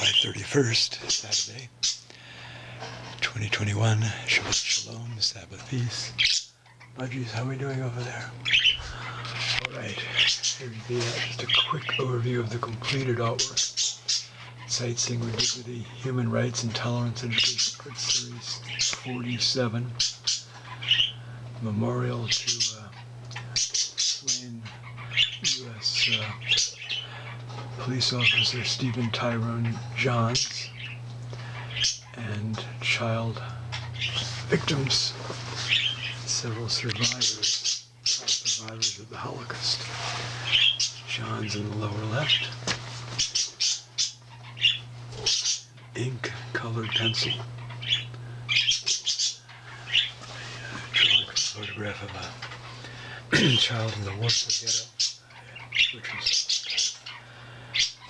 July 31st, Saturday, 2021. Shabbat Shalom, Sabbath peace. Budgies, how are we doing over there? Alright, here's just a quick overview of the completed artwork. Sightseeing with Dignity, Human Rights and Tolerance Education Quick Series 47. Memorial to slain U.S. Police officer Stephen Tyrone Johns and child victims, several survivors of the Holocaust. Johns in the lower left. Ink colored pencil. A photograph of a child in the Warsaw Ghetto, which was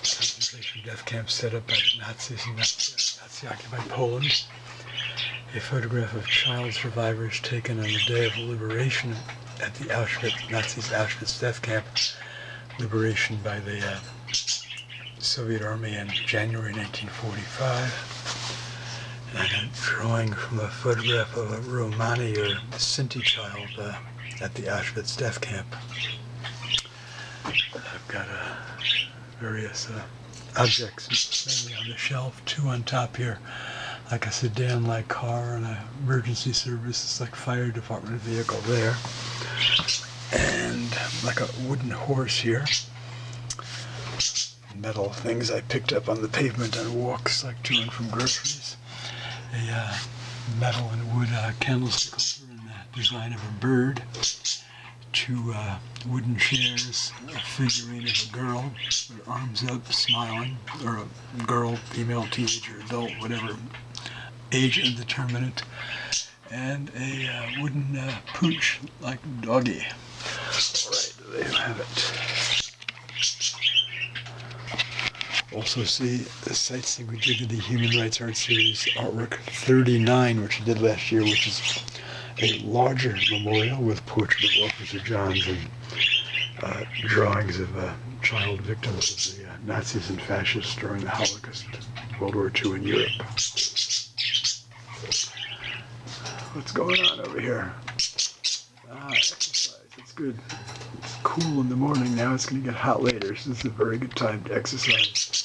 a concentration death camp set up by the Nazis in Nazi-occupied Poland. A photograph of child survivors taken on the day of liberation at the Nazis' Auschwitz death camp, liberation by the Soviet Army in January 1945. And a drawing from a photograph of a Romani or Sinti child at the Auschwitz death camp. I've got various objects mainly on the shelf, two on top here, like a sedan-like car and an emergency services like fire department vehicle there, and like a wooden horse here. Metal things I picked up on the pavement on walks like to and from groceries. A metal and wood candlestick holder in the design of a bird. Two wooden chairs, a figurine of a girl with her arms up, smiling, or a girl, female, teenager, adult, whatever, age indeterminate, and a wooden pooch like doggy. Alright, there you have it. Also see the Sightseeing with Dignity Human Rights Art Series artwork 39, which I did last year, which is a larger memorial with portrait of Officer Johns and drawings of child victims of the Nazis and fascists during the Holocaust, World War II in Europe. What's going on over here? Exercise. It's good. It's cool in the morning. Now it's going to get hot later, so this is a very good time to exercise.